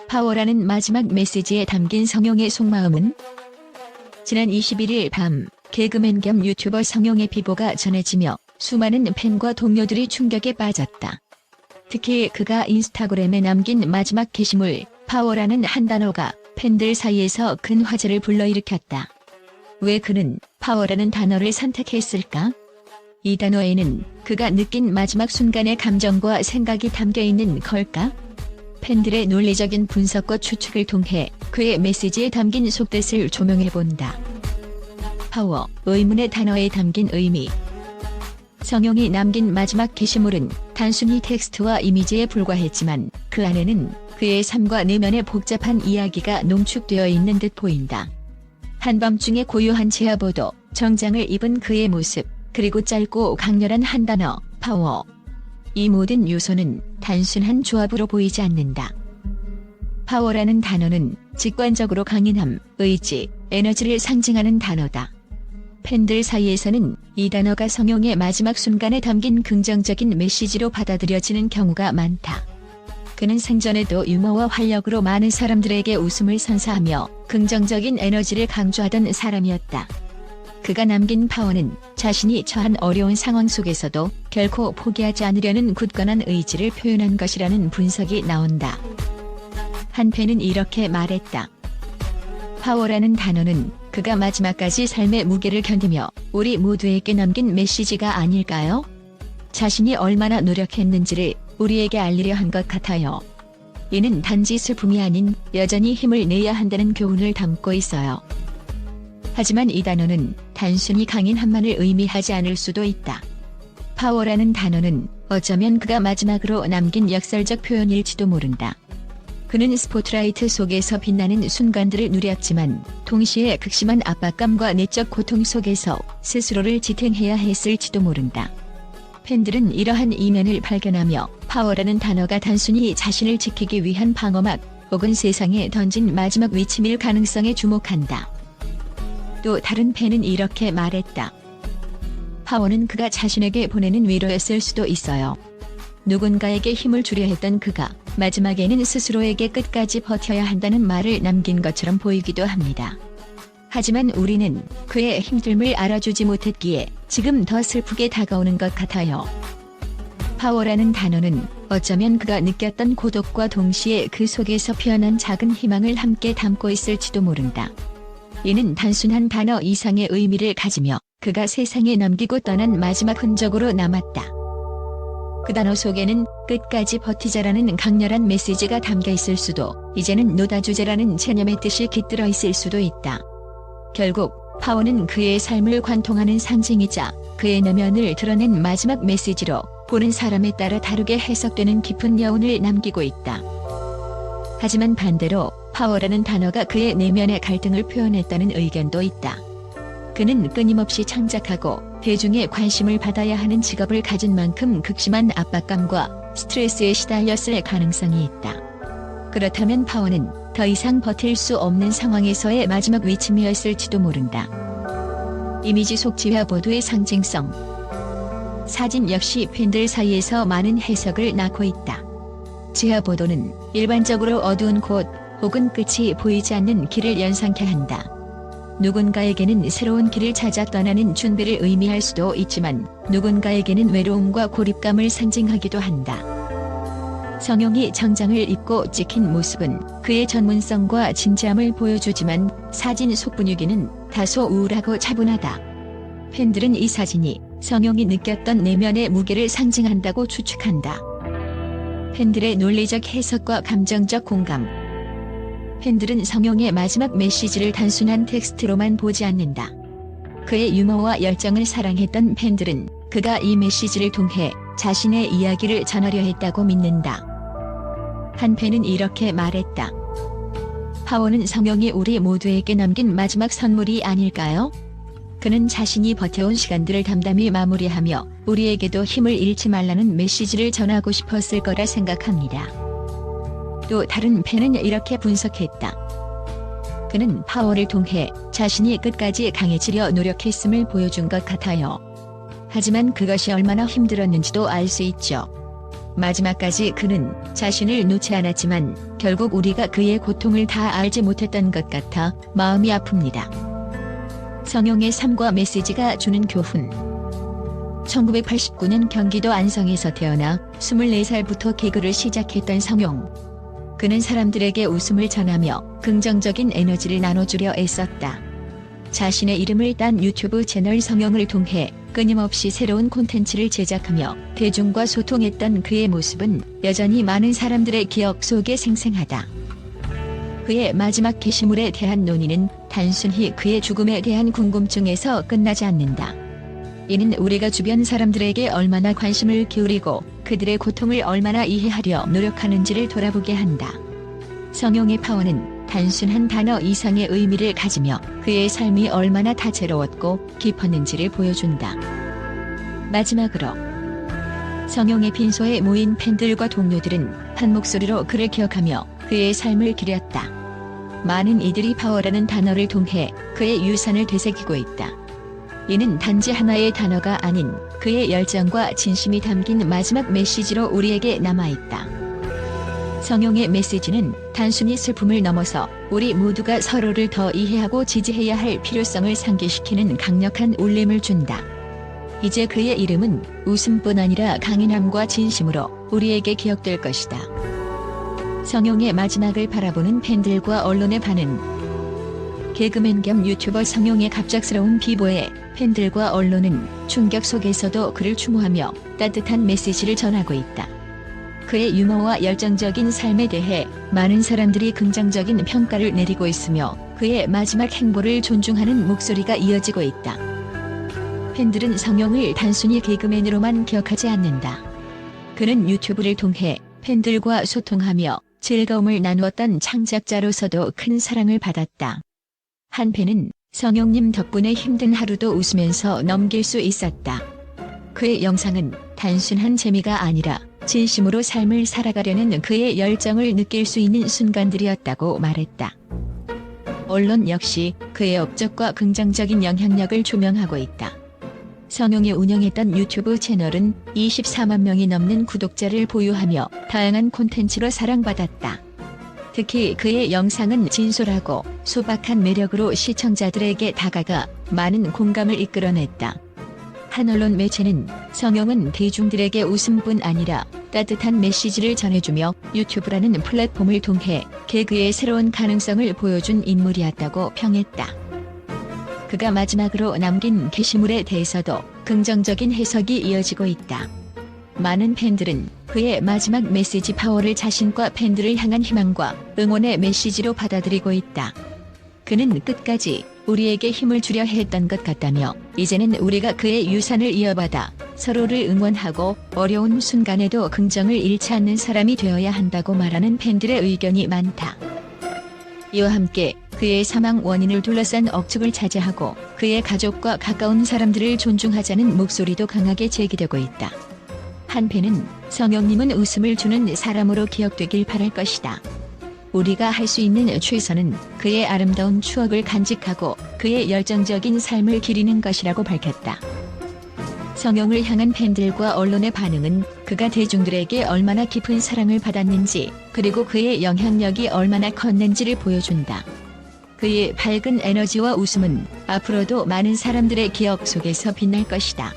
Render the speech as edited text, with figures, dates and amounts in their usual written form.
파워라는 마지막 메시지에 담긴 성용의 속마음은? 지난 21일 밤 개그맨 겸 유튜버 성용의 비보가 전해지며 수많은 팬과 동료들이 충격에 빠졌다. 특히 그가 인스타그램에 남긴 마지막 게시물 파워라는 한 단어가 팬들 사이에서 큰 화제를 불러일으켰다. 왜 그는 파워라는 단어를 선택했을까? 이 단어에는 그가 느낀 마지막 순간의 감정과 생각이 담겨 있는 걸까? 팬들의 논리적인 분석과 추측을 통해 그의 메시지에 담긴 속뜻을 조명해본다. 파워, 의문의 단어에 담긴 의미. 성용이 남긴 마지막 게시물은 단순히 텍스트와 이미지에 불과했지만 그 안에는 그의 삶과 내면의 복잡한 이야기가 농축되어 있는 듯 보인다. 한밤중에 고요한 지하보도, 정장을 입은 그의 모습, 그리고 짧고 강렬한 한 단어, 파워. 이 모든 요소는 단순한 조합으로 보이지 않는다. 파워라는 단어는 직관적으로 강인함, 의지, 에너지를 상징하는 단어다. 팬들 사이에서는 이 단어가 성용의 마지막 순간에 담긴 긍정적인 메시지로 받아들여지는 경우가 많다. 그는 생전에도 유머와 활력으로 많은 사람들에게 웃음을 선사하며 긍정적인 에너지를 강조하던 사람이었다. 그가 남긴 파워는 자신이 처한 어려운 상황 속에서도 결코 포기하지 않으려는 굳건한 의지를 표현한 것이라는 분석이 나온다. 한 팬은 이렇게 말했다. 파워라는 단어는 그가 마지막까지 삶의 무게를 견디며 우리 모두에게 남긴 메시지가 아닐까요? 자신이 얼마나 노력했는지를 우리에게 알리려 한 것 같아요. 이는 단지 슬픔이 아닌 여전히 힘을 내야 한다는 교훈을 담고 있어요. 하지만 이 단어는 단순히 강인함만을 의미하지 않을 수도 있다. 파워라는 단어는 어쩌면 그가 마지막으로 남긴 역설적 표현일지도 모른다. 그는 스포트라이트 속에서 빛나는 순간들을 누렸지만 동시에 극심한 압박감과 내적 고통 속에서 스스로를 지탱해야 했을지도 모른다. 팬들은 이러한 이면을 발견하며 파워라는 단어가 단순히 자신을 지키기 위한 방어막 혹은 세상에 던진 마지막 위침일 가능성에 주목한다. 또 다른 팬은 이렇게 말했다. 파워는 그가 자신에게 보내는 위로였을 수도 있어요. 누군가에게 힘을 주려 했던 그가 마지막에는 스스로에게 끝까지 버텨야 한다는 말을 남긴 것처럼 보이기도 합니다. 하지만 우리는 그의 힘듦을 알아주지 못했기에 지금 더 슬프게 다가오는 것 같아요. 파워라는 단어는 어쩌면 그가 느꼈던 고독과 동시에 그 속에서 피어난 작은 희망을 함께 담고 있을지도 모른다. 이는 단순한 단어 이상의 의미를 가지며 그가 세상에 남기고 떠난 마지막 흔적으로 남았다. 그 단어 속에는 끝까지 버티자라는 강렬한 메시지가 담겨 있을 수도, 이제는 노다주제라는 체념의 뜻이 깃들어 있을 수도 있다. 결국 파워는 그의 삶을 관통하는 상징이자 그의 내면을 드러낸 마지막 메시지로 보는 사람에 따라 다르게 해석되는 깊은 여운을 남기고 있다. 하지만 반대로 파워라는 단어가 그의 내면의 갈등을 표현했다는 의견도 있다. 그는 끊임없이 창작하고 대중의 관심을 받아야 하는 직업을 가진 만큼 극심한 압박감과 스트레스에 시달렸을 가능성이 있다. 그렇다면 파워는 더 이상 버틸 수 없는 상황에서의 마지막 위침이었을지도 모른다. 이미지 속 지하보도의 상징성. 사진 역시 팬들 사이에서 많은 해석을 낳고 있다. 지하보도는 일반적으로 어두운 곳 혹은 끝이 보이지 않는 길을 연상케 한다. 누군가에게는 새로운 길을 찾아 떠나는 준비를 의미할 수도 있지만 누군가에게는 외로움과 고립감을 상징하기도 한다. 성용이 정장을 입고 찍힌 모습은 그의 전문성과 진지함을 보여주지만 사진 속 분위기는 다소 우울하고 차분하다. 팬들은 이 사진이 성용이 느꼈던 내면의 무게를 상징한다고 추측한다. 팬들의 논리적 해석과 감정적 공감. 팬들은 성용의 마지막 메시지를 단순한 텍스트로만 보지 않는다. 그의 유머와 열정을 사랑했던 팬들은 그가 이 메시지를 통해 자신의 이야기를 전하려 했다고 믿는다. 한 팬은 이렇게 말했다. 파워는 성용이 우리 모두에게 남긴 마지막 선물이 아닐까요? 그는 자신이 버텨온 시간들을 담담히 마무리하며 우리에게도 힘을 잃지 말라는 메시지를 전하고 싶었을 거라 생각합니다. 또 다른 팬은 이렇게 분석했다. 그는 파워를 통해 자신이 끝까지 강해지려 노력했음을 보여준 것 같아요. 하지만 그것이 얼마나 힘들었는지도 알 수 있죠. 마지막까지 그는 자신을 놓지 않았지만 결국 우리가 그의 고통을 다 알지 못했던 것 같아 마음이 아픕니다. 성용의 삶과 메시지가 주는 교훈. 1989년 경기도 안성에서 태어나 24살부터 개그를 시작했던 성용. 그는 사람들에게 웃음을 전하며 긍정적인 에너지를 나눠주려 애썼다. 자신의 이름을 딴 유튜브 채널 성용을 통해 끊임없이 새로운 콘텐츠를 제작하며 대중과 소통했던 그의 모습은 여전히 많은 사람들의 기억 속에 생생하다. 그의 마지막 게시물에 대한 논의는 단순히 그의 죽음에 대한 궁금증에서 끝나지 않는다. 이는 우리가 주변 사람들에게 얼마나 관심을 기울이고 그들의 고통을 얼마나 이해하려 노력하는지를 돌아보게 한다. 성용의 파워는 단순한 단어 이상의 의미를 가지며 그의 삶이 얼마나 다채로웠고 깊었는지를 보여준다. 마지막으로 성용의 빈소에 모인 팬들과 동료들은 한 목소리로 그를 기억하며 그의 삶을 기렸다. 많은 이들이 파워라는 단어를 통해 그의 유산을 되새기고 있다. 이는 단지 하나의 단어가 아닌 그의 열정과 진심이 담긴 마지막 메시지로 우리에게 남아있다. 성용의 메시지는 단순히 슬픔을 넘어서 우리 모두가 서로를 더 이해하고 지지해야 할 필요성을 상기시키는 강력한 울림을 준다. 이제 그의 이름은 웃음뿐 아니라 강인함과 진심으로 우리에게 기억될 것이다. 성용의 마지막을 바라보는 팬들과 언론의 반응. 개그맨 겸 유튜버 성용의 갑작스러운 비보에 팬들과 언론은 충격 속에서도 그를 추모하며 따뜻한 메시지를 전하고 있다. 그의 유머와 열정적인 삶에 대해 많은 사람들이 긍정적인 평가를 내리고 있으며 그의 마지막 행보를 존중하는 목소리가 이어지고 있다. 팬들은 성용을 단순히 개그맨으로만 기억하지 않는다. 그는 유튜브를 통해 팬들과 소통하며 즐거움을 나누었던 창작자로서도 큰 사랑을 받았다. 한 팬은 성용님 덕분에 힘든 하루도 웃으면서 넘길 수 있었다. 그의 영상은 단순한 재미가 아니라 진심으로 삶을 살아가려는 그의 열정을 느낄 수 있는 순간들이었다고 말했다. 언론 역시 그의 업적과 긍정적인 영향력을 조명하고 있다. 성용이 운영했던 유튜브 채널은 24만 명이 넘는 구독자를 보유하며 다양한 콘텐츠로 사랑받았다. 특히 그의 영상은 진솔하고 소박한 매력으로 시청자들에게 다가가 많은 공감을 이끌어냈다. 한 언론 매체는 성용은 대중들에게 웃음뿐 아니라 따뜻한 메시지를 전해주며 유튜브라는 플랫폼을 통해 개그의 새로운 가능성을 보여준 인물이었다고 평했다. 그가 마지막으로 남긴 게시물에 대해서도 긍정적인 해석이 이어지고 있다. 많은 팬들은 그의 마지막 메시지 파워를 자신과 팬들을 향한 희망과 응원의 메시지로 받아들이고 있다. 그는 끝까지 우리에게 힘을 주려 했던 것 같다며 이제는 우리가 그의 유산을 이어받아 서로를 응원하고 어려운 순간에도 긍정을 잃지 않는 사람이 되어야 한다고 말하는 팬들의 의견이 많다. 이와 함께 그의 사망 원인을 둘러싼 억측을 자제하고 그의 가족과 가까운 사람들을 존중하자는 목소리도 강하게 제기되고 있다. 한 팬은 성용님은 웃음을 주는 사람으로 기억되길 바랄 것이다. 우리가 할 수 있는 최선은 그의 아름다운 추억을 간직하고 그의 열정적인 삶을 기리는 것이라고 밝혔다. 성용을 향한 팬들과 언론의 반응은 그가 대중들에게 얼마나 깊은 사랑을 받았는지 그리고 그의 영향력이 얼마나 컸는지를 보여준다. 그의 밝은 에너지와 웃음은 앞으로도 많은 사람들의 기억 속에서 빛날 것이다.